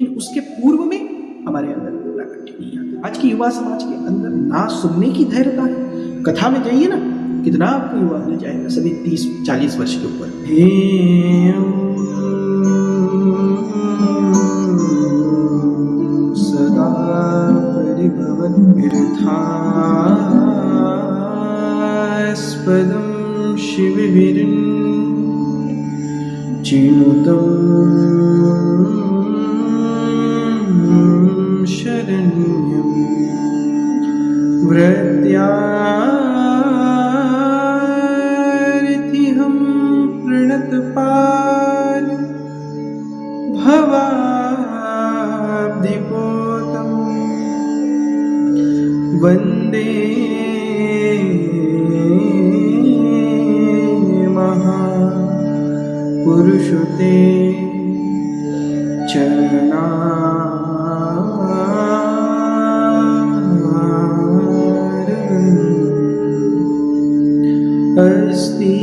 लेकिन उसके पूर्व में हमारे अंदर प्राकट्य नहीं आता। आज की युवा समाज के अंदर ना सुनने की धैर्यता है। कथा में जाइए ना, कितना आपको युवा मिल जाएगा, सभी 30-40 वर्ष के ऊपर। हे सदा परिभवद्भिर्थास्पदं शिवविरिन् चिनुतं शरण्यं व्रत्यार्थिहं प्रणतपाल भवाब्धिपोतं वन्दे महापुरुषो ते अस्ति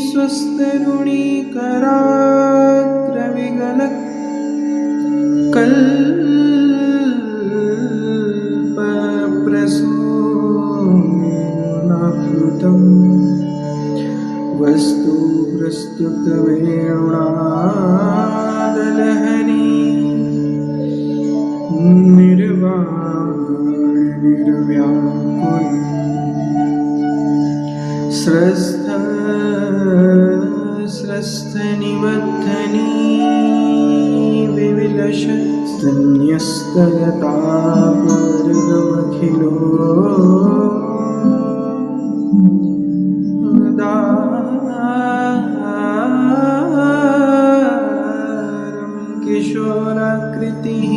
स्वस्तरुणीकराग्रविगलत् कल्पप्रसूनाकृतं वस्तु प्रस्तुतवेणुनादलहरी निर्व्याकुल स्रस्तनिबद्धनी विविलसत् स्तन्यस्तयतापरगमखिलो दारं किशोराकृतिः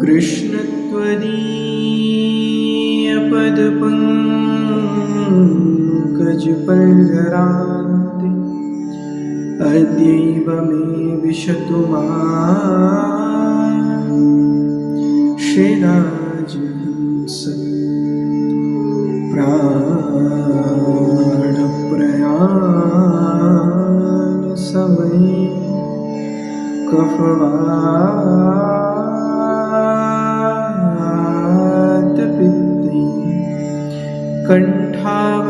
कृष्णत्वदीयपदपङ्कजपल्लरान्ते अद्यैव मे विशतु श्रीराजहंस प्राणप्रयाण समये कफवातपित्ते कण्ठावरोधनविधो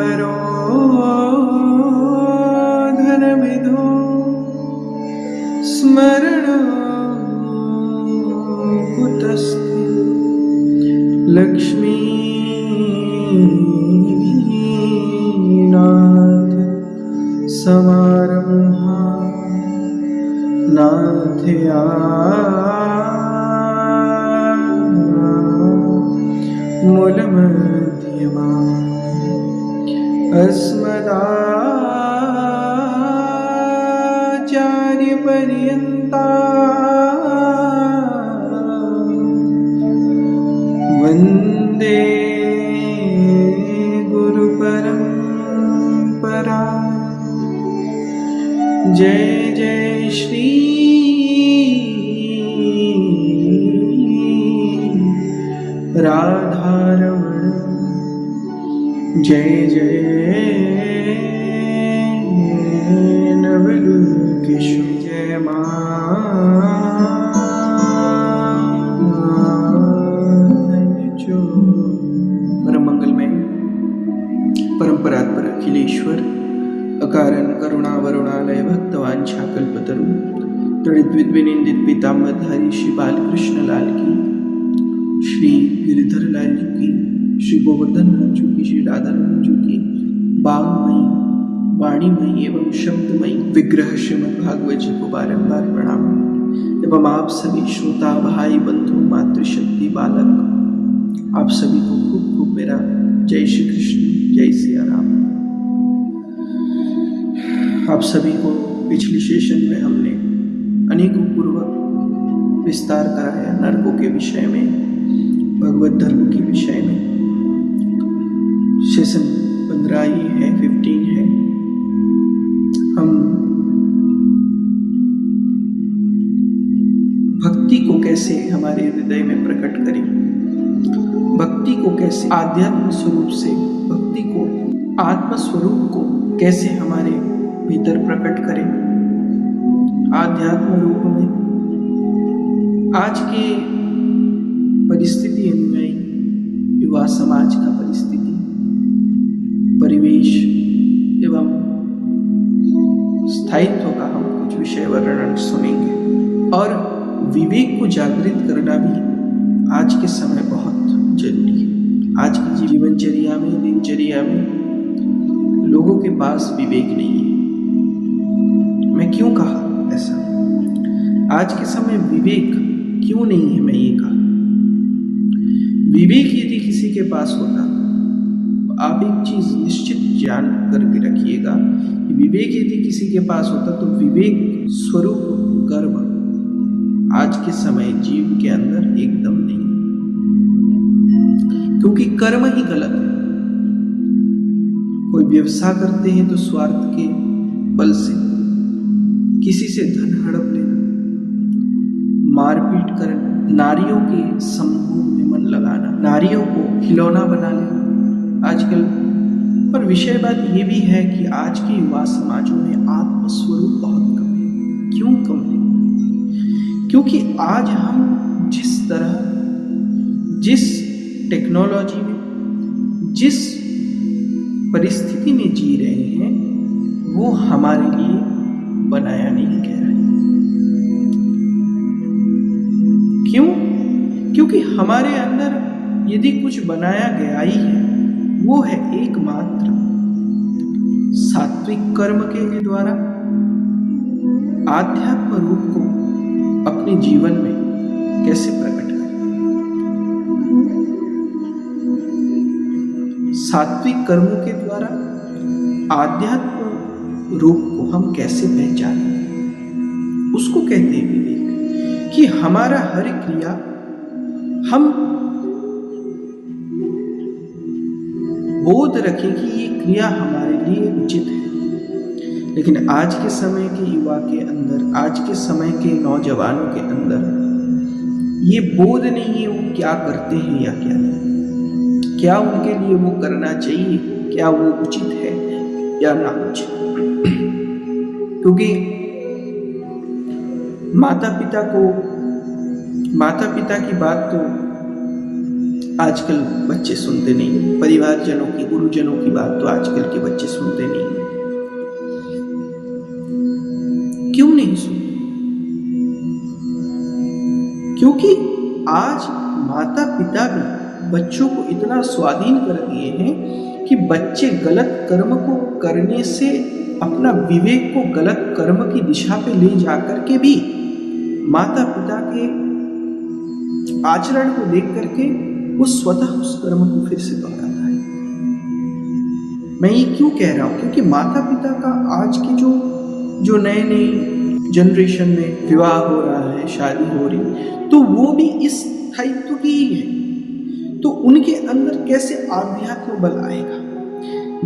स्मरणो कुतस्ते लक्ष्मीनाथ समारम्भा नाथया मूलमध्यमा अस्मदाचार्यपर्यन्ता वन्दे गुरुपरम्परा। जय जय श्री राधारमण, जय जय नवलकिशोर, जय परम मंगलमय परंपरात्पर अखिलेश्वर अकारण करुणावरुणालय भक्तवांछा कल्पतरु तड़िद्विद्विनिंदित पीताम्बरधारी श्री बालकृष्ण लाल की, श्री गिरिधर लाल जी की, श्री गोवर्धन नाथ जी की, श्री राधा रमन जी की बांगमयी, वाणीमयी एवं शब्दमयी विग्रह श्रीमद् भागवत जी को बारंबार प्रणाम एवं आप सभी श्रोता भाई बंधु मातृशक्ति बालक आप सभी को खूब खूब मेरा जय श्री कृष्ण, जय सिया राम। आप सभी को पिछली सेशन में हमने अनेकों पूर्वक विस्तार कराया नरकों के विषय में, भगवत धर्म के विषय में। सेशन 15 ही है, 15 है। हम भक्ति को कैसे हमारे हृदय में प्रकट करें, भक्ति को कैसे आध्यात्म स्वरूप से, भक्ति को आत्म स्वरूप को कैसे हमारे भीतर प्रकट करें, आध्यात्म रूप में आज के परिस्थिति अनुयायी युवा समाज का परिस्थिति, परिवेश एवं स्थायित्व का हम कुछ विषय वर्णन सुनेंगे। और विवेक को जागृत करना भी आज के समय बहुत जरूरी है। आज की जीवनचर्या में, दिनचर्या में लोगों के पास विवेक नहीं है। मैं क्यों कहा ऐसा? आज के समय विवेक क्यों नहीं है, मैं ये कहा। विवेक यदि किसी के पास होता, तो आप एक चीज निश्चित जान करके रखिएगा कि विवेक यदि किसी के पास होता तो विवेक स्वरूप कर्म आज के समय जीव के अंदर एकदम नहीं, क्योंकि कर्म ही गलत है। कोई व्यवसाय करते हैं तो स्वार्थ के बल से किसी से धन हड़प लेना, मारपीट करना, नारियों के समूह में मन लगाना, नारियों को खिलौना बना लेना आजकल। पर विषय बात ये भी है कि आज के युवा समाजों में आत्मस्वरूप बहुत कम है। क्यों कम है? क्योंकि आज हम जिस तरह, जिस टेक्नोलॉजी में, जिस परिस्थिति में जी रहे हैं, वो हमारे लिए बनाया नहीं गया है। क्यों? क्योंकि हमारे अंदर यदि कुछ बनाया गया ही है, वो है एकमात्र सात्विक कर्म के द्वारा आध्यात्म रूप को अपने जीवन में कैसे प्रकट करें। सात्विक कर्मों के द्वारा आध्यात्म रूप को हम कैसे पहचानें, उसको कहते हैं विवेक। कि हमारा हर क्रिया हम बोध रखें कि ये क्रिया हमारे लिए उचित है। लेकिन आज के समय के युवा के अंदर, आज के समय के नौजवानों के अंदर ये बोध नहीं है वो क्या करते हैं या क्या नहीं, क्या उनके लिए वो करना चाहिए, क्या वो उचित है या ना उचित। क्योंकि माता पिता की बात तो आजकल बच्चे suनते नहीं, परिवारजनों की, गुरुजनों की बात तो आजकल के बच्चे सुनते नहीं। क्यों नहीं सुनते? क्योंकि आज माता पिता भी बच्चों को इतना स्वाधीन कर दिए हैं कि बच्चे गलत कर्म को करने से अपना विवेक को गलत कर्म की दिशा पे ले जाकर के भी माता पिता के आचरण को देख करके वो स्वतः उस कर्म को फिर से दोहराता है। मैं ये क्यों कह रहा हूं? क्योंकि माता पिता का आज के जो नए जनरेशन में विवाह हो रहा है, शादी हो रही, तो वो भी इस स्थायित्व की ही है। तो उनके अंदर कैसे आध्यात्म बल आएगा?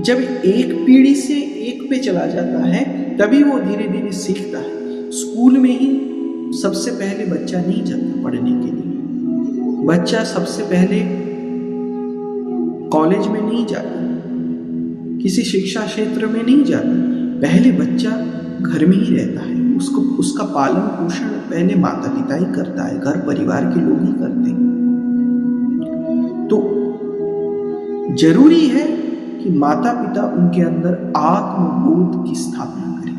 जब एक पीढ़ी से एक पे चला जाता है तभी वो धीरे धीरे सीखता है। स्कूल में ही सबसे पहले बच्चा नहीं जाता पढ़ने के लिए, बच्चा सबसे पहले कॉलेज में नहीं जाता, किसी शिक्षा क्षेत्र में नहीं जाता, पहले बच्चा घर में ही रहता है। उसका पालन पोषण पहले माता पिता ही करता है, घर परिवार के लोग ही करते हैं। तो जरूरी है कि माता पिता उनके अंदर आत्मबोध की स्थापना करें।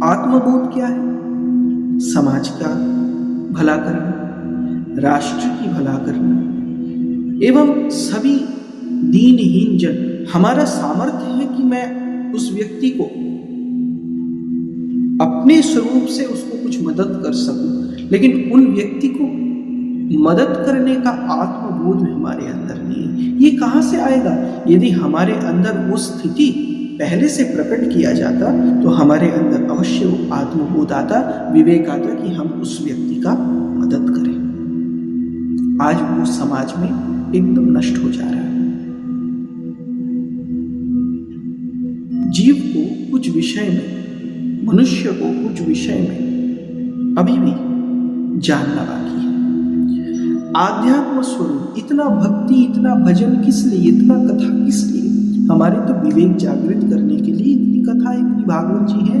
आत्मबोध क्या है? समाज का भला करना, राष्ट्र की भला करना एवं सभी दीनहीन जन। हमारा सामर्थ्य है कि मैं उस व्यक्ति को अपने स्वरूप से उसको कुछ मदद कर सकूं, लेकिन उन व्यक्ति को मदद करने का आत्मबोध हमारे अंदर नहीं है। ये कहां से आएगा? यदि हमारे अंदर वो स्थिति पहले से प्रकट किया जाता तो हमारे अंदर अवश्य वो आत्मबोध आता, विवेक आता कि हम उस व्यक्ति का मदद करें। आज वो समाज में एकदम नष्ट हो जा रहा है। जीव को कुछ विषय में, मनुष्य को कुछ विषय में अभी भी जानना बाकी है। आध्यात्म स्वरूप, इतना भक्ति, इतना भजन किस लिए, इतना कथा किस लिए? हमारे तो विवेक जागृत करने के लिए इतनी कथा, इतनी भागवत जी है।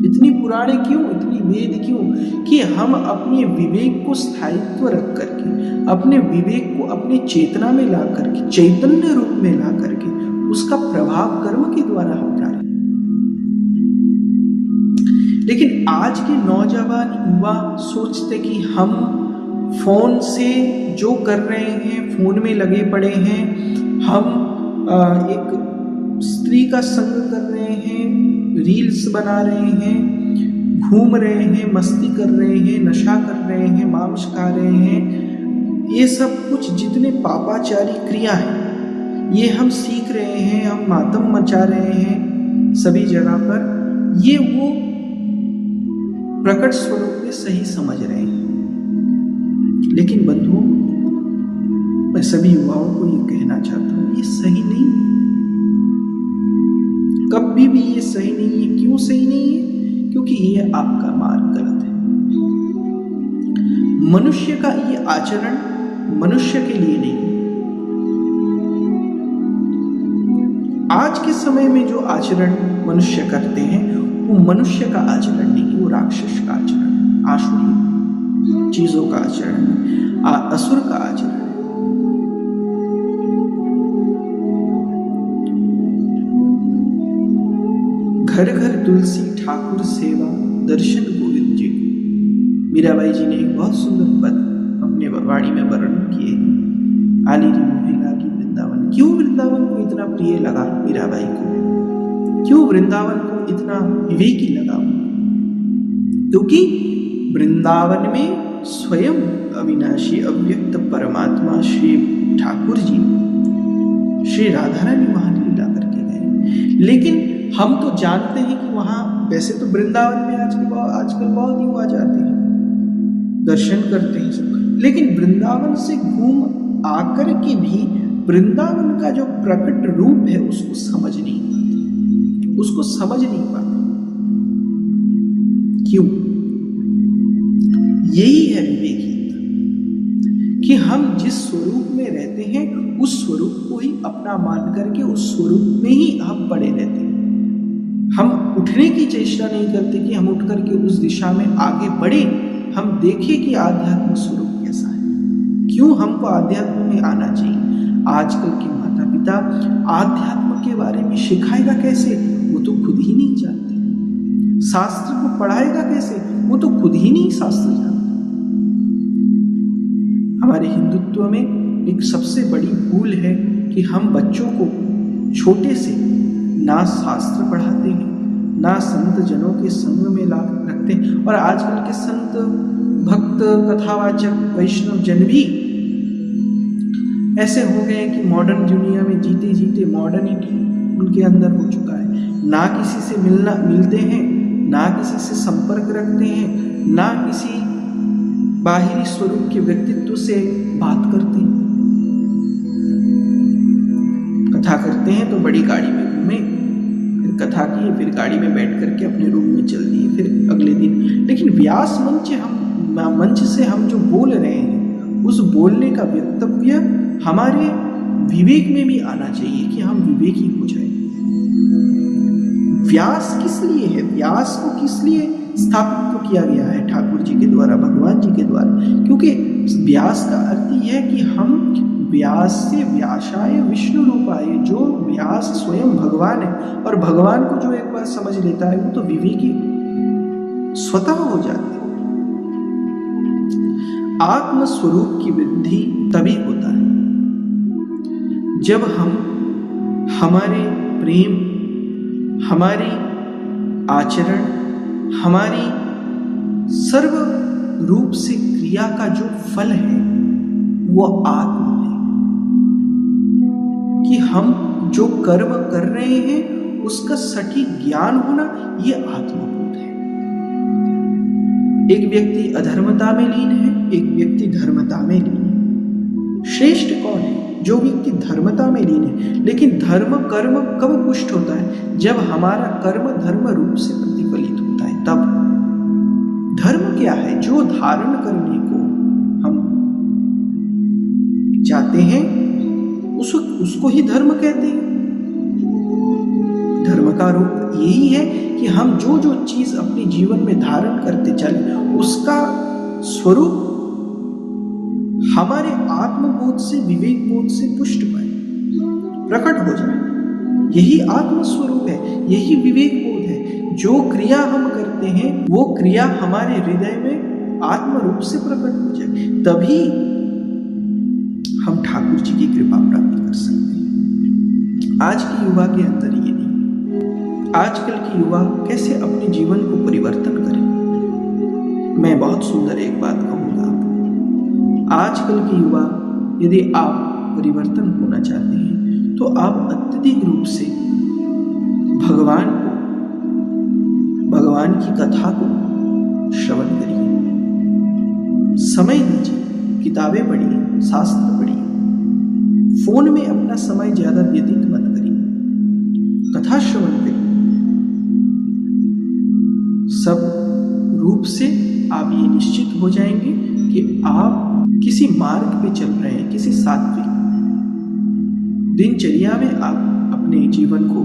इतनी पुराने क्यों, इतनी वेद क्यों? कि हम अपने विवेक को स्थायित्व रख करके, अपने विवेक को अपने चेतना में ला करके, चैतन्य रूप में ला करके उसका प्रभाव कर्म के द्वारा हम करें। लेकिन आज के नौजवान युवा सोचते कि हम फोन से जो कर रहे हैं, फोन में लगे पड़े हैं, हम एक स्त्री का संग कर रहे हैं, रील्स बना रहे हैं, घूम रहे हैं, मस्ती कर रहे हैं, नशा कर रहे हैं, मांस खा रहे हैं, ये सब कुछ जितने पापाचारी क्रिया हैं ये हम सीख रहे हैं, हम मातम मचा रहे हैं सभी जगह पर, ये वो प्रकट स्वरूप में सही समझ रहे हैं। लेकिन बंधुओं, मैं सभी युवाओं को ये कहना चाहता हूं, ये सही नहीं है, कभी भी ये सही नहीं है। क्यों सही नहीं है? क्योंकि ये आपका मार्ग गलत है। मनुष्य का ये आचरण मनुष्य के लिए नहीं है। आज के समय में जो आचरण मनुष्य करते हैं वो मनुष्य का आचरण नहीं, वो राक्षस का आचरण है, आसुरी चीजों का आचरण है, असुर का आचरण है। घर घर तुलसी ठाकुर सेवा, दर्शन गोविंद जी। मीराबाई जी ने एक बहुत सुंदर पद अपने वाणी में वर्णन किए, आली री मोहे लागी वृंदावन। क्यों वृंदावन को इतना प्रिय लगा मीराबाई को? क्यों वृंदावन को इतना विवेकी लगा? क्योंकि वृंदावन में स्वयं अविनाशी अव्यक्त परमात्मा श्री ठाकुर जी, श्री राधा रानी वहां लीला करके गए। लेकिन हम तो जानते हैं कि वहां, वैसे तो वृंदावन में आजकल बहुत युवा जाते हैं, दर्शन करते हैं सब, लेकिन वृंदावन से घूम आकर के भी वृंदावन का जो प्रकट रूप है उसको समझ नहीं पाते, उसको समझ नहीं पाते। क्यों? यही है विवेकीता, कि हम जिस स्वरूप में रहते हैं उस स्वरूप को ही अपना मान करके उस स्वरूप में ही हम पड़े रहते हैं। हम उठने की चेष्टा नहीं करते कि हम उठ करके उस दिशा में आगे बढ़े, हम देखें कि आध्यात्म स्वरूप कैसा है। क्यों हमको आध्यात्म में आना चाहिए? आजकल के माता पिता आध्यात्म के बारे में सिखाएगा कैसे? वो तो खुद ही नहीं जानते। शास्त्र को पढ़ाएगा कैसे? वो तो खुद ही नहीं शास्त्र जानते। हमारे हिंदुत्व में एक सबसे बड़ी भूल है कि हम बच्चों को छोटे से ना शास्त्र पढ़ाते हैं, ना संत जनों के संग में रखते हैं। और आजकल के संत भक्त कथावाचक वैष्णव जन भी ऐसे हो गए कि मॉडर्न दुनिया में जीते जीते मॉडर्निटी उनके अंदर हो चुका है। ना किसी से मिलते हैं, ना किसी से संपर्क रखते हैं, ना किसी बाहरी स्वरूप के व्यक्तित्व से बात करते हैं। कथा करते हैं तो बड़ी गाड़ी में घूमे, फिर कथा की, फिर गाड़ी में बैठ करके अपने रूम में चल दिए, फिर अगले दिन। लेकिन व्यास मंच से हम जो बोल रहे हैं उस बोलने का वक्तव्य हमारे विवेक में भी आना चाहिए कि हम विवेकी हो जाए। व्यास किस लिए है? व्यास को किस लिए स्थापित किया गया है? ठाकुर जी के द्वारा, भगवान जी के द्वारा। क्योंकि व्यास का अर्थ यह है कि हम व्यास से व्यासाय विष्णु रूपाय, जो व्यास स्वयं भगवान है, और भगवान को जो एक बार समझ लेता है वो तो विवेकी स्वतः हो जाते हैं। आत्म स्वरूप की वृद्धि तभी होता है जब हम हमारे प्रेम, हमारी आचरण, हमारी सर्व रूप से क्रिया का जो फल है वो आत्मा है। कि हम जो कर्म कर रहे हैं उसका सटीक ज्ञान होना, ये आत्मबोध है। एक व्यक्ति अधर्मता में लीन है, एक व्यक्ति धर्मता में लीन है। श्रेष्ठ कौन है? जो व्यक्ति धर्मता में लीन है। लेकिन धर्म कर्म कब पुष्ट होता है? जब हमारा कर्म धर्म रूप से प्रतिफलित होता है, तब। धर्म क्या है? जो धारण करने को हम चाहते हैं उसको ही धर्म कहते हैं। धर्म का रूप यही है कि हम जो जो चीज अपने जीवन में धारण करते चले उसका स्वरूप हमारे आत्मबोध से, विवेक बोध से पुष्ट पाए, प्रकट हो जाए। यही आत्म स्वरूप है, यही विवेक बोध है। जो क्रिया हम करते हैं वो क्रिया हमारे हृदय में आत्म रूप से प्रकट हो जाए, तभी हम ठाकुर जी की कृपा प्राप्त कर सकते हैं। आज की युवा के अंदर ये नहीं। आजकल की युवा कैसे अपने जीवन को परिवर्तन करे? मैं बहुत सुंदर एक बात कहूंगा आपको। आजकल की युवा, यदि आप परिवर्तन होना चाहते हैं तो आप अत्यधिक रूप से भगवान को, भगवान की कथा को श्रवण करिए, समय दीजिए, किताबें पढ़िए, शास्त्र पढ़िए, फोन में अपना समय ज्यादा व्यतीत मत करिए, कथा श्रवण करिए। सब रूप से आप ये निश्चित हो जाएंगे कि आप किसी मार्ग पे चल रहे हैं, किसी सात्विक दिनचर्या में आप अपने जीवन को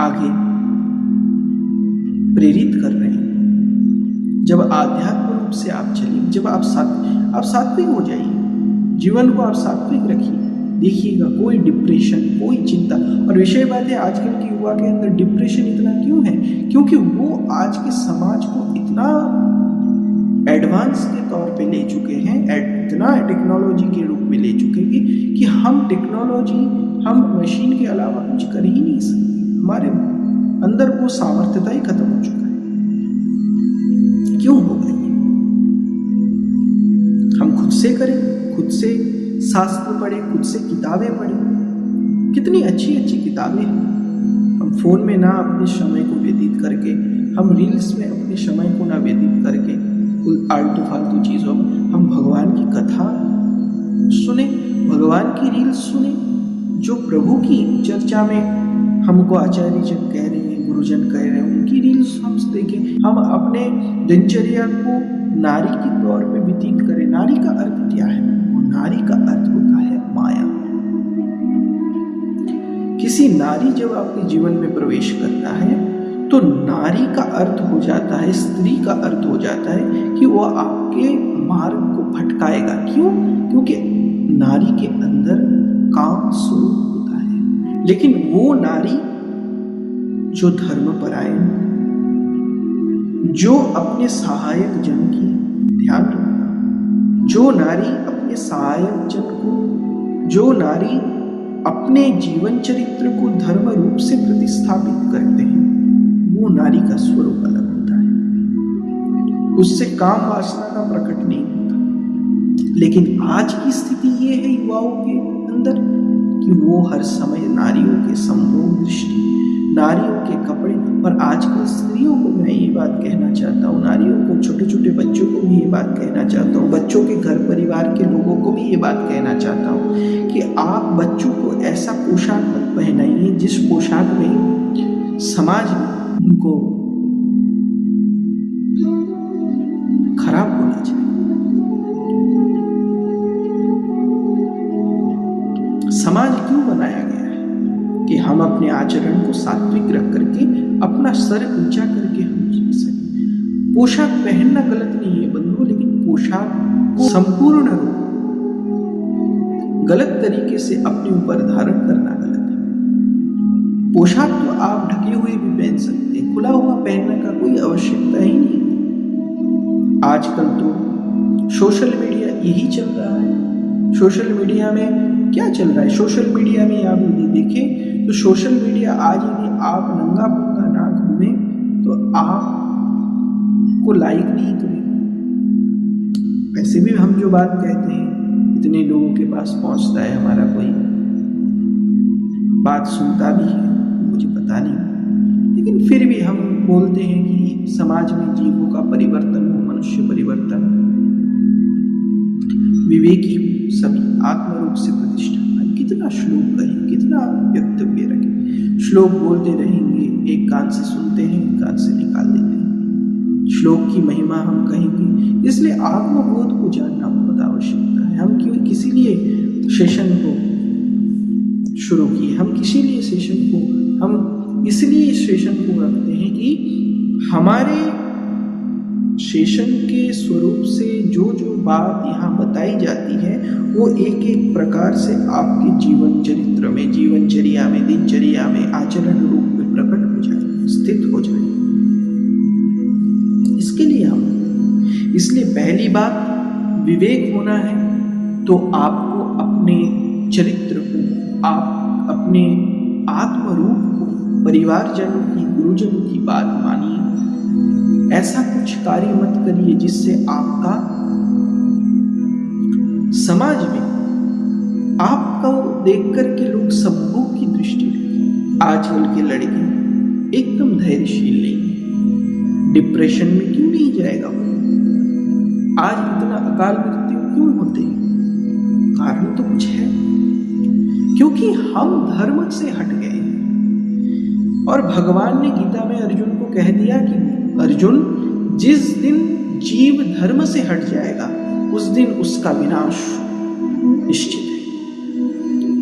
आगे प्रेरित कर रहे हैं। जब आध्यात्म रूप से आप चलेंगे, जब आप सात्विक हो जाइए, जीवन को आप सात्विक रखिए, देखिएगा कोई डिप्रेशन, कोई चिंता। और विषय बात है, आजकल की युवा के अंदर डिप्रेशन इतना क्यों है? क्योंकि वो आज के समाज को इतना एडवांस के तौर पे ले चुके हैं, इतना टेक्नोलॉजी के रूप में ले चुके हैं कि हम टेक्नोलॉजी, हम मशीन के अलावा कुछ कर ही नहीं सकते। हमारे अंदर वो सामर्थ्यता ही खत्म हो चुका है। क्यों हो गई? हम खुद से करें, खुद से शास्त्र पढ़ें, खुद से किताबें पढ़ें। कितनी अच्छी अच्छी किताबें हैं। हम फोन में ना अपने समय को व्यतीत करके, हम रील्स में अपने समय को ना व्यतीत करके, आलतू फालतू चीज़ों में हम भगवान की कथा सुने, भगवान की रील्स सुने। जो प्रभु की चर्चा में हमको आचार्य जन कह रहे हैं, गुरुजन कह रहे हैं, उनकी रील्स हम देखें। हम अपने दिनचर्या को नारी के तौर पे व्यतीत करें। नारी का अर्थ क्या है? वो नारी का अर्थ होता है माया। किसी नारी जब आपके जीवन में प्रवेश करता है तो नारी का अर्थ हो जाता है, स्त्री का अर्थ हो जाता है कि वो आपके मार्ग को भटकाएगा। क्यों? क्योंकि नारी के अंदर काम स्वरूप होता है। लेकिन वो नारी जो धर्मपरायण, जो अपने सहायक जन की ध्यान रखता, जो नारी अपने सहायक जन को, जो नारी अपने जीवन चरित्र को धर्म रूप से प्रतिस्थापित करते हैं, वो नारी का स्वरूप अलग होता है। उससे काम वासना का प्रकट नहीं होता। लेकिन आज की स्थिति ये है युवाओं के अंदर कि वो हर समय नारियों के संभोग दृष्टि, नारियों के कपड़े। और आजकल स्त्रियों को मैं ये बात कहना चाहता हूँ, नारियों को, छोटे छोटे बच्चों को भी ये बात कहना चाहता हूँ, बच्चों के घर परिवार के लोगों को भी ये बात कहना चाहता हूँ कि आप बच्चों को ऐसा पोशाक मत पहनाइए जिस पोशाक में समाज में उनको खराब होना चाहिए। समाज क्यों बनाया गया है कि हम अपने आचरण को सात्विक रख करके, अपना सर ऊंचा करके हम जी सकें। पोशाक पहनना गलत नहीं है बंधुओं, लेकिन पोशाक को संपूर्ण रूप गलत तरीके से अपने ऊपर धारण करना गलत है। पोशाक तो आप ढके हुए भी पहन सकते हैं, खुला हुआ पहनने का कोई आवश्यकता ही नहीं। आजकल तो सोशल मीडिया यही चल रहा है। सोशल मीडिया में क्या चल रहा है? सोशल मीडिया में आप यदि देखें तो सोशल मीडिया आज यदि आप नंगा पुंगा ना घूमे तो आपको लाइक नहीं करेगा। वैसे भी हम जो बात कहते हैं इतने लोगों के पास पहुंचता है, हमारा कोई बात सुनता भी है, मुझे पता नहीं, लेकिन फिर भी हम बोलते हैं कि समाज में जीवों का परिवर्तन हो, मनुष्य परिवर्तन, विवेकी सभी आत्म रूप से प्रतिष्ठा। कितना श्लोक कहें, कितना वक्तव्य रखें। श्लोक बोलते रहेंगे, एक कान से सुनते हैं, एक कान से निकाल देते हैं। श्लोक की महिमा हम कहेंगे, इसलिए आत्मबोध को जानना बहुत आवश्यकता है। हम क्यों किसी लिए सेशन को शुरू किए, हम किसी लिए सेशन को हम इसलिए इस सेशन को रखते हैं कि हमारे सेशन के स्वरूप से जो जो बात यहाँ बताई जाती है वो एक एक प्रकार से आपके जीवन चरित्र में, जीवनचर्या में, दिनचर्या में, आचरण रूप में प्रकट हो जाए, स्थित हो जाए। इसके लिए इसलिए पहली बात विवेक होना है। तो आपको अपने चरित्र को, आप अपने आत्मरूप को परिवारजनों की, गुरुजनों की बात मानिए। ऐसा कुछ कार्य मत करिए जिससे आपका समाज में आपको देख करके लोग सम्मोह की दृष्टि रखें। आजकल के लड़के एकदम धैर्यशील नहीं है, डिप्रेशन में क्यों नहीं जाएगा वो? आज इतना अकाल मृत्यु क्यों होते हैं? कारण तो कुछ है, क्योंकि हम धर्म से हट गए। और भगवान ने गीता में अर्जुन को कह दिया कि अर्जुन, जिस दिन जीव धर्म से हट जाएगा उस दिन उसका विनाश निश्चित है।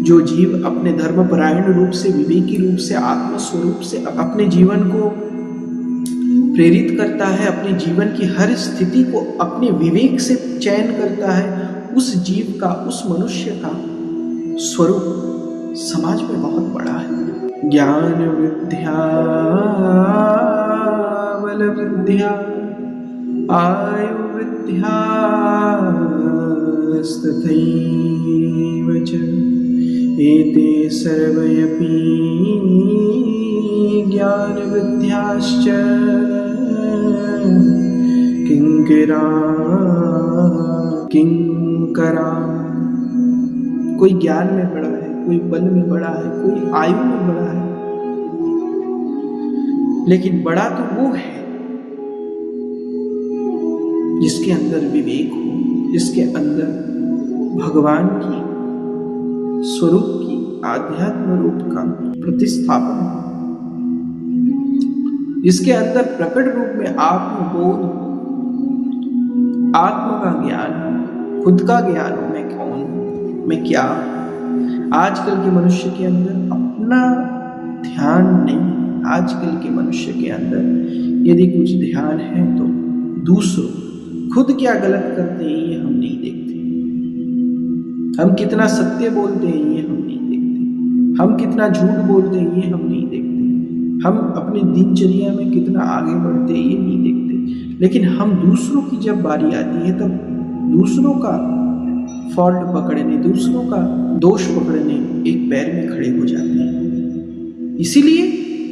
जो जीव अपने धर्मपरायण रूप से, विवेकी रूप से, आत्मस्वरूप से अपने जीवन को प्रेरित करता है, अपने जीवन की हर स्थिति को अपने विवेक से चयन करता है, उस जीव का, उस मनुष्य का स्वरूप समाज में बहुत बड़ा है। ज्ञान विद्या बल विद्या आयु विद्या तथैव च एते सर्वयपि ज्ञान विद्याश्च किंकरा। कोई ज्ञान में बड़ा है, कोई बल में बड़ा है, कोई आयु में बड़ा है, लेकिन बड़ा तो वो है जिसके अंदर विवेक हो, जिसके अंदर भगवान की स्वरूप की, आध्यात्म रूप का प्रतिस्थापन हो, जिसके अंदर प्रकट रूप में आत्मबोध, आत्म का ज्ञान, खुद का ज्ञान हो, मैं कौन हूं, मैं क्या। आजकल के मनुष्य के अंदर अपना ध्यान नहीं। आजकल के मनुष्य के अंदर यदि कुछ ध्यान है तो दूसरों, खुद क्या गलत करते हैं ये हम नहीं देखते, हम कितना सत्य बोलते हैं ये हम नहीं देखते, हम कितना झूठ बोलते हैं ये हम नहीं देखते, हम अपने दिनचर्या में कितना आगे बढ़ते हैं ये नहीं देखते। लेकिन हम दूसरों की जब बारी आती है तब दूसरों का फॉल्ट पकड़ने, दूसरों का दोष पकड़ने एक पैर में खड़े हो जाते हैं। इसीलिए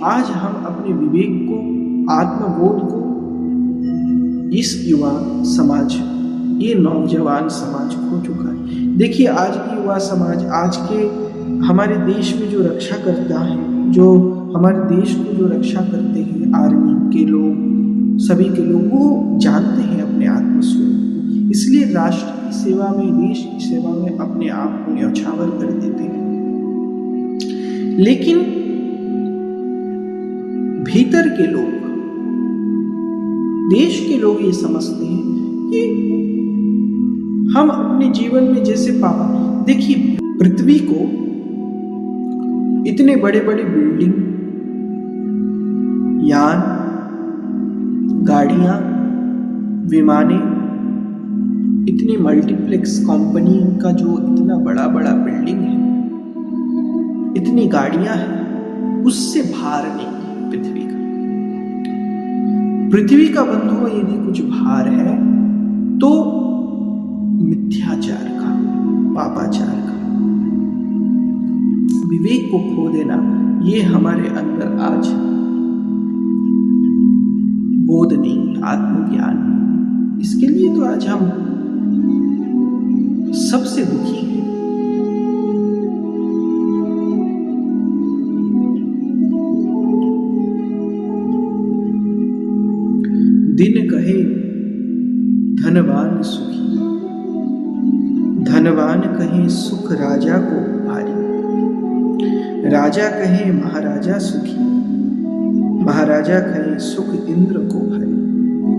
आज हम अपने विवेक को, आत्मबोध को इस युवा समाज, ये नौजवान समाज खो चुका है। देखिए आज की युवा समाज, आज के हमारे देश में जो रक्षा करता है, जो हमारे देश को जो रक्षा करते हैं, आर्मी के लोग, सभी के लोग, वो जानते हैं अपने आत्मस्वरूप को, इसलिए राष्ट्र की सेवा में, देश की सेवा में अपने आप को न्यौछावर कर देते हैं। लेकिन भीतर के लोग, देश के लोग ये समझते हैं कि हम अपने जीवन में जैसे पापा, देखिए पृथ्वी को इतने बड़े बड़े बिल्डिंग, यान, गाड़ियां, विमाने, इतनी मल्टीप्लेक्स कंपनी का जो इतना बड़ा बड़ा बिल्डिंग है, इतनी गाड़ियां हैं, उससे भार नहीं है पृथ्वी का। पृथ्वी का बंधुओं यदि कुछ भार है तो मिथ्याचार का, पापाचार का, विवेक को खो देना, ये हमारे अंदर आज बोध नहीं, आत्मज्ञान नहीं। इसके लिए तो आज हम सबसे दुखी हैं। दिन कहे धनवान सुखी, धनवान कहे सुख राजा को भारी, राजा कहे महाराजा सुखी, महाराजा कहे सुख इंद्र को भारी।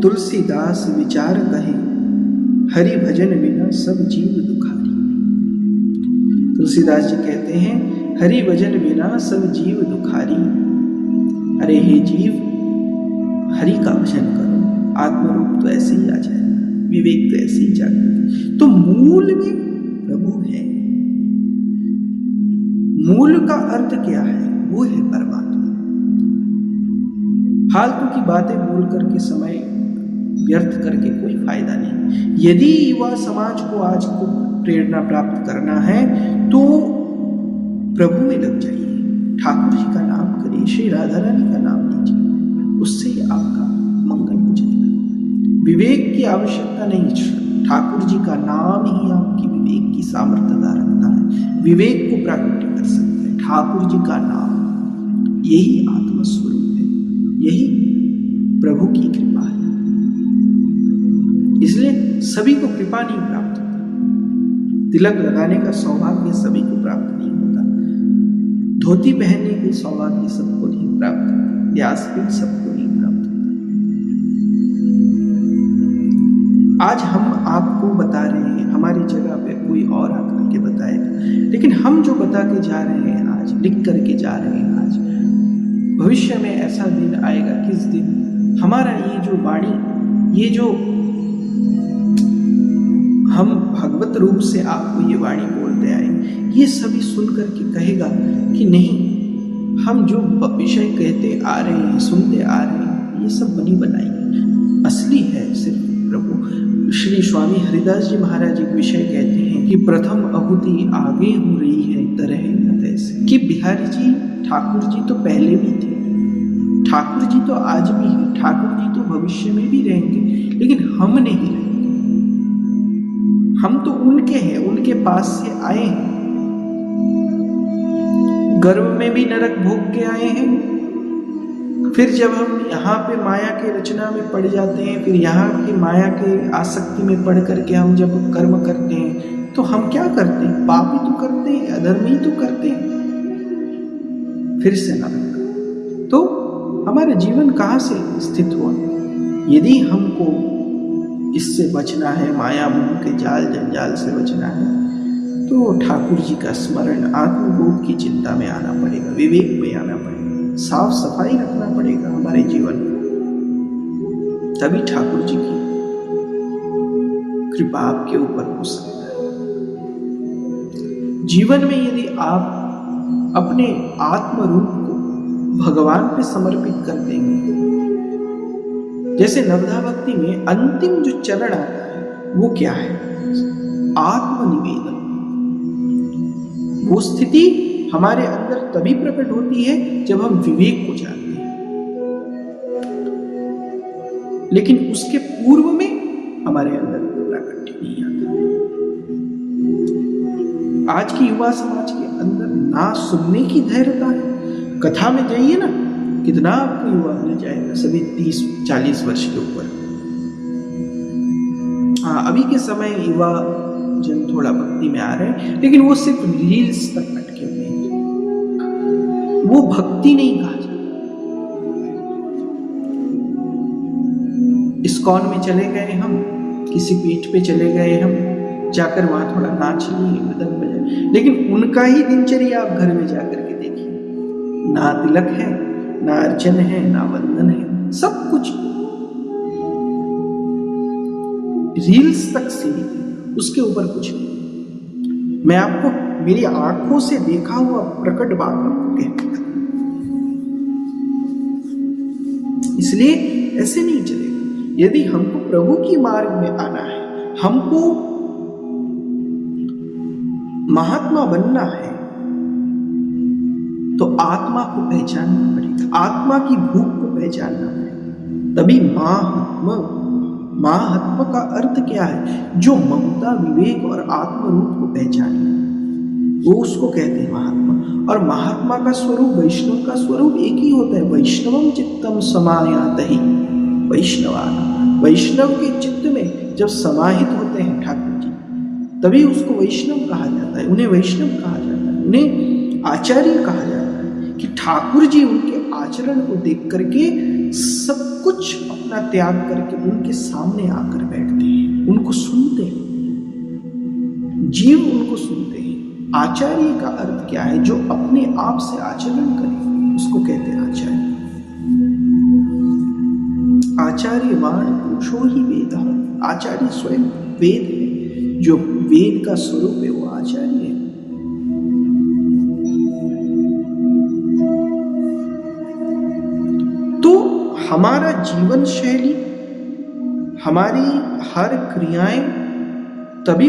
तुलसीदास विचार कहे हरि भजन बिना सब जीव दुखारी। तुलसीदास जी कहते हैं हरि भजन बिना सब जीव दुखारी। अरे हे जीव, हरि का भजन करो, आत्मरूप तो ऐसे ही आ जाएगा, विवेक तो ऐसे ही जाएगा। तो मूल में प्रभु है। मूल का अर्थ क्या है? वो है परमात्मा। फालतू की बातें बोल करके समय व्यर्थ करके कोई फायदा नहीं। यदि युवा समाज को आज को प्रेरणा प्राप्त करना है तो प्रभु में लग जाइए, ठाकुर जी का नाम करिए, श्री राधा रानी का नाम लीजिए, उससे ही आपका मंगल हो जाएगा। विवेक की आवश्यकता नहीं, ठाकुर जी का नाम ही आपकी विवेक की सामर्थ्यता रखता है, विवेक को प्राकट्य कर सकता है। ठाकुर जी का नाम यही आत्मस्वरूप है, यही प्रभु की कृपा है। इसलिए सभी को कृपा नहीं प्राप्त होती, तिलक लगाने का सौभाग्य सभी को प्राप्त नहीं होता, धोती पहनने की सौभाग्य सबको नहीं प्राप्त होता, व्यासपीठ सबको नहीं प्राप्त होता। आज हम आपको बता रहे हैं, हमारी जगह पे कोई और आकर के बताएगा, लेकिन हम जो बता के जा रहे हैं आज, लिख करके जा रहे हैं आज, भविष्य में ऐसा दिन आएगा किस दिन हमारा ये जो वाणी, ये जो हम भगवत रूप से आपको ये वाणी बोलते आए, ये सभी सुन करके कहेगा कि नहीं, हम जो विषय कहते आ रहे हैं, सुनते आ रहे हैं, ये सब बनी बनाई असली है सिर्फ प्रभु। श्री स्वामी हरिदास जी महाराज एक विषय कहते हैं कि प्रथम आहुति आगे हो रही है तरह न तैसे, कि बिहारी जी ठाकुर जी तो पहले भी थे, ठाकुर जी तो आज भी है, ठाकुर जी तो भविष्य में भी रहेंगे, लेकिन हम नहीं रहेंगे। हम तो उनके हैं, उनके पास से आए हैं, गर्भ में भी नरक भोग के आए हैं, फिर जब हम यहाँ पे माया के रचना में पड़ जाते हैं, फिर यहाँ की माया के आसक्ति में पड़ करके हम जब कर्म करते हैं तो हम क्या करते हैं? पाप ही तो करते हैं, अधर्म ही तो करते हैं, फिर से नरक। तो हमारा जीवन कहाँ से स्थित हुआ? यदि हमको इससे बचना है, माया मोह के जाल जंजाल से बचना है, तो ठाकुर जी का स्मरण, आत्मबोध की चिंता में आना पड़ेगा, विवेक में आना पड़ेगा, साफ सफाई रखना पड़ेगा हमारे जीवन में, तभी ठाकुर जी की कृपा आपके ऊपर हो सकता है। जीवन में यदि आप अपने आत्म रूप को भगवान पे समर्पित कर देंगे, जैसे नवधा भक्ति में अंतिम जो चरण आता है वो क्या है? आत्मनिवेदन। वो स्थिति हमारे अंदर तभी प्रकट होती है जब हम विवेक को जानते हैं, लेकिन उसके पूर्व में हमारे अंदर प्राकट्य नहीं आता। आज की युवा समाज के अंदर ना सुनने की धैर्यता है। कथा में जाइए ना, कितना आपको युवा मिल जाएगा, सभी 30-40 वर्ष के ऊपर। हाँ, अभी के समय युवा जन थोड़ा भक्ति में आ रहे हैं, लेकिन वो सिर्फ रील्स तक अटके हुए हैं, वो भक्ति नहीं कहा जाता। इस्कॉन में चले गए हम, किसी पीठ पे चले गए हम, जाकर वहां थोड़ा नाच लिए, मृदंग बजाए, लेकिन उनका ही दिनचर्या आप घर में जाकर के देखिए, ना तिलक है, ना अर्चन है, ना वंदन है, सब कुछ रील्स तक सीमित है, उसके ऊपर कुछ नहीं। मैं आपको मेरी आंखों से देखा हुआ प्रकट बात आपको कहती हूं, इसलिए ऐसे नहीं चलेगा। यदि हमको प्रभु की मार्ग में आना है, हमको महात्मा बनना है, तो आत्मा को पहचानना पड़ेगा, आत्मा की भूख को पहचानना पड़ेगा, तभी महात्मा का अर्थ क्या है? जो ममता, विवेक और आत्म रूप को पहचाने, वो उसको कहते हैं महात्मा। और महात्मा का स्वरूप, वैष्णव का स्वरूप एक ही होता है, वैष्णवम चित्तम समायातहि वैष्णवाना। वैष्णव के चित्त में जब समाहित होते हैं ठाकुर जी, तभी उसको वैष्णव कहा जाता है, उन्हें वैष्णव कहा जाता है, उन्हें आचार्य कहा जाता है, कि ठाकुर जी उनके आचरण को देख करके सब कुछ अपना त्याग करके उनके सामने आकर बैठते हैं, उनको सुनते हैं, जीव उनको सुनते हैं। आचार्य का अर्थ क्या है? जो अपने आप से आचरण करे, उसको कहते हैं आचार्य। आचार्यवाण पुरुषो ही वेद। आचार्य स्वयं वेद है, जो वेद का स्वरूप है वो आचार्य है। तो हमारा जीवन शैली, हमारी हर क्रियाएं तभी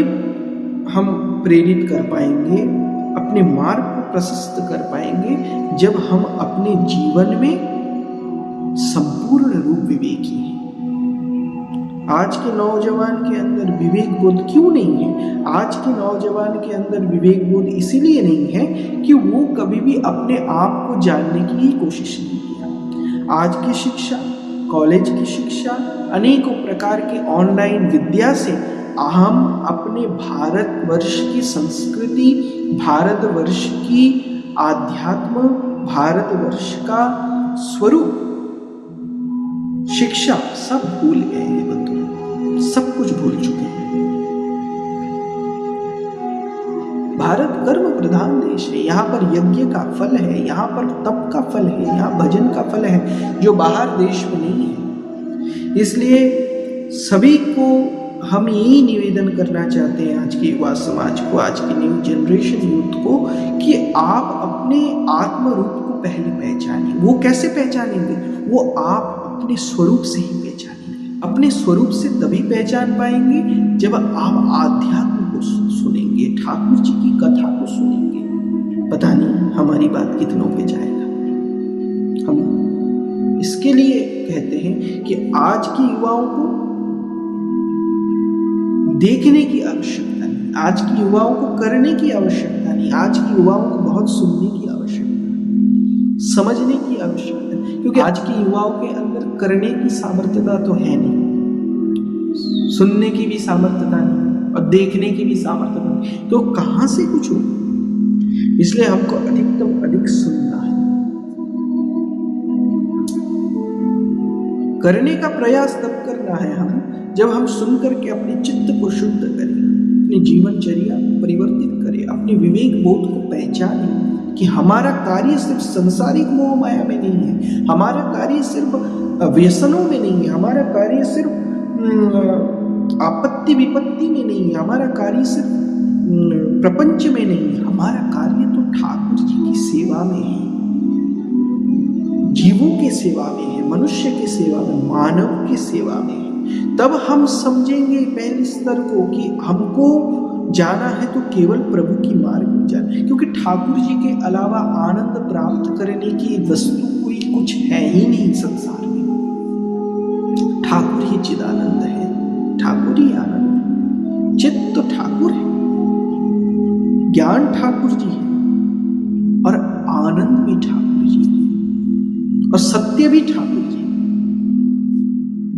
हम प्रेरित कर पाएंगे, अपने मार्ग को प्रशस्त कर पाएंगे, जब हम अपने जीवन में संपूर्ण रूप विवेकी हैं। आज के नौजवान के अंदर विवेक बोध क्यों नहीं है? आज के नौजवान के अंदर विवेक बोध इसीलिए नहीं है कि वो कभी भी अपने आप को जानने की ही कोशिश नहीं किया। आज की शिक्षा, कॉलेज की शिक्षा, अनेकों प्रकार के ऑनलाइन विद्या से हम अपने भारतवर्ष की संस्कृति, भारतवर्ष की आध्यात्म, भारतवर्ष का स्वरूप, शिक्षा सब भूल गए हैं। बंधु, सब कुछ भूल चुके हैं। भारत कर्म प्रधान देश है, यहाँ पर यज्ञ का फल है, यहाँ पर तप का फल है, यहाँ भजन का फल है, जो बाहर देश में नहीं है। इसलिए सभी को हम यही निवेदन करना चाहते हैं, आज के युवा समाज को, आज की न्यू जनरेशन यूथ को, कि आप अपने आत्म रूप को पहले पहचानिए। वो कैसे पहचानेंगे? वो आप अपने स्वरूप से ही पहचानेंगे। अपने स्वरूप से तभी पहचान पाएंगे जब आप आध्यात्म को सुनेंगे, ठाकुर जी की कथा को सुनेंगे। पता नहीं हमारी बात कितनों पे जाएगा। हम इसके लिए कहते हैं कि आज के युवाओं को देखने की आवश्यकता नहीं, आज की युवाओं को करने की आवश्यकता नहीं, आज की युवाओं को बहुत सुनने की आवश्यकता है, समझने की आवश्यकता है। क्योंकि आज के युवाओं के अंदर करने की सामर्थ्यता तो है नहीं, सुनने की भी सामर्थ्यता नहीं और देखने की भी सामर्थ्यता नहीं, तो कहां से कुछ हो? इसलिए हमको अधिकतम अधिक सुनना है, करने का प्रयास तब करना है हम जब हम सुन करके अपने चित्त को शुद्ध करें, अपनी जीवनचर्या परिवर्तित करें, अपने विवेक बोध को पहचानें कि हमारा कार्य सिर्फ सांसारिक मोह माया में नहीं है, हमारा कार्य सिर्फ व्यसनों में नहीं है, हमारा कार्य सिर्फ आपत्ति विपत्ति में नहीं है, हमारा कार्य सिर्फ प्रपंच में नहीं है, हमारा कार्य तो ठाकुर जी की सेवा में है, जीवों की सेवा में है, मनुष्य की सेवा में, मानव की सेवा में है। तब हम समझेंगे पहले स्तर को कि हमको जाना है तो केवल प्रभु की मार्ग में जाना है, क्योंकि ठाकुर जी के अलावा आनंद प्राप्त करने की वस्तु कोई कुछ है ही नहीं संसार में। ठाकुर ही चिदानंद है, ठाकुर ही आनंद है, चित्त तो ठाकुर है, ज्ञान ठाकुर जी है और आनंद भी ठाकुर जी है और सत्य भी ठाकुर जी है।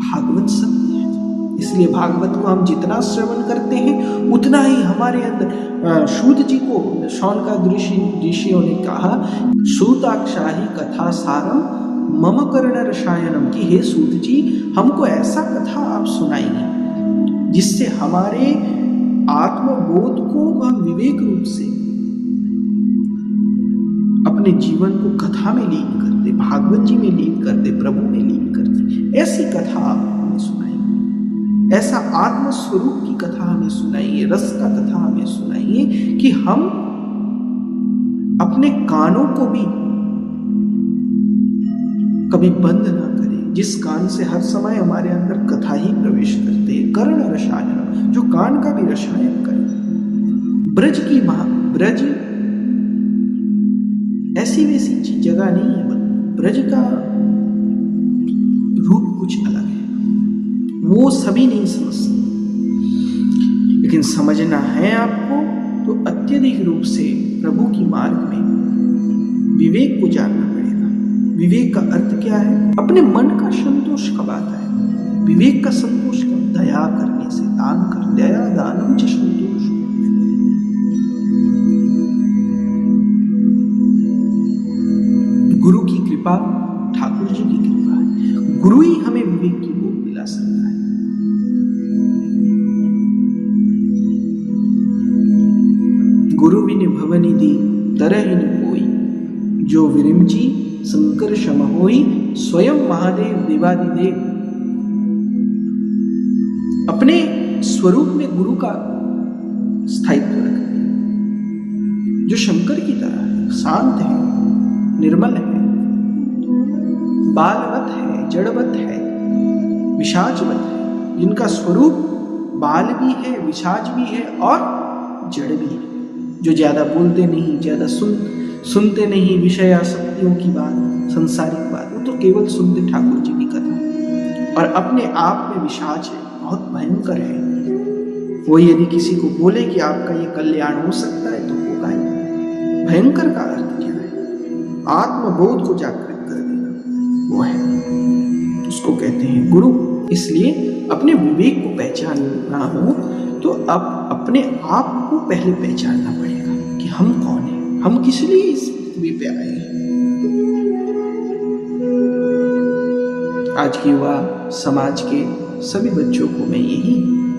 भागवत सत्य है, इसलिए भागवत को हम जितना श्रवण करते हैं उतना ही हमारे अंदर सूत जी को शौनकाद ऋषियों ने कहा, सूताक्षाही कथा सारम मम कर्ण रसायनम, कि हे सूत जी हमको ऐसा कथा आप सुनाइए जिससे हमारे आत्मबोध को हम विवेक रूप से अपने जीवन को कथा में लीन कर दे, भागवत जी में लीन कर दे, प्रभु में लीन कर दे। ऐसी कथा आप हमें सुनाइए, ऐसा आत्म स्वरूप की कथा हमें सुनाइए, रस का कथा हमें सुनाइए कि हम अपने कानों को भी कभी बंद ना करें, जिस कान से हर समय हमारे अंदर कथा ही प्रवेश करते हैं। कर्ण रसायन, जो कान का भी रसायन करे। ब्रज की ब्रज ऐसी वैसी जगह नहीं है, ब्रज का रूप कुछ अलग है, वो सभी नहीं समझ सकते, लेकिन समझना है आपको तो अत्यधिक रूप से प्रभु की मार्ग में विवेक को जानना पड़ेगा। विवेक का अर्थ क्या है? अपने मन का संतोष कब आता है? विवेक का संतोष कब? दया करने से, दान कर, दया दानम च संतोष। गुरु की कृपा, ठाकुर जी की कृपा है, गुरु ही हमें विवेक की बोध दिला सकता है। गुरु बिन भवनिधि तरह न कोई, जो विरिमची शंकर शम होई, स्वयं महादेव देवादिदेव। अपने स्वरूप में गुरु का स्थायित्व रखते हैं, जो शंकर की तरह है, शांत है, निर्मल है, बालवत है, जड़वत है, विशाजवत है, जिनका स्वरूप बाल भी है, विशाज भी है और जड़ भी है, जो ज्यादा बोलते नहीं, ज्यादा सुनते नहीं विषय आसक्तियों की बात, सांसारिक बात, वो तो केवल सुनते ठाकुर जी की कथा, और अपने आप में विशाज है, बहुत भयंकर है। वो यदि किसी को बोले कि आपका ये कल्याण हो सकता है तो होगा ही। भयंकर का अर्थ क्या है? आत्मबोध को जागृत कर देना, वो है, उसको कहते हैं गुरु। इसलिए अपने विवेक को पहचानना हो तो अब अपने आप को पहले पहचानना पड़ेगा कि हम कौन हैं, हम किस लिए इस पृथ्वी पे आए हैं। आज की युवा समाज के सभी बच्चों को मैं यही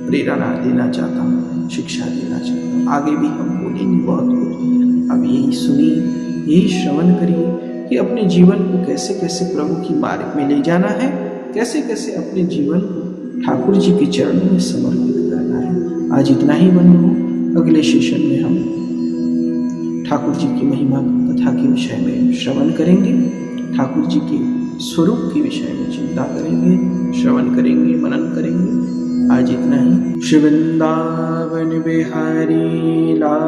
प्रेरणा देना चाहता हूँ, शिक्षा देना चाहता हूँ। आगे भी हम बोलेंगे बहुत कुछ, अब यही सुनिए, यही श्रवण करिए कि अपने जीवन को कैसे कैसे प्रभु की मार्ग में ले जाना है, कैसे कैसे अपने जीवन को ठाकुर जी के चरणों में समर्पित करना है। आज इतना ही बंधुओं, अगले सेशन में हम ठाकुर जी की महिमा कथा के विषय में श्रवण करेंगे, ठाकुर जी के स्वरूप के विषय में चिंता करेंगे, श्रवण करेंगे, मनन करेंगे। आज इतना ही। श्री वृंदावन बिहारी लाल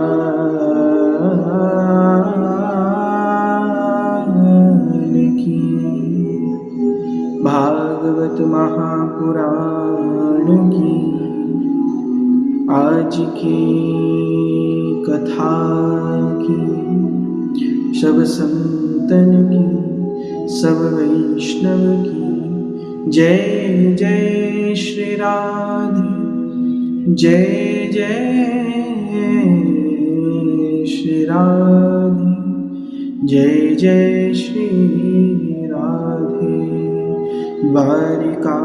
की, भागवत महापुराण की, आज की कथा की, सब संतन की, सब वैष्णव की। जय जय श्री राधे, जय जय श्री राधे, जय जय श्री राधे। द्वारिका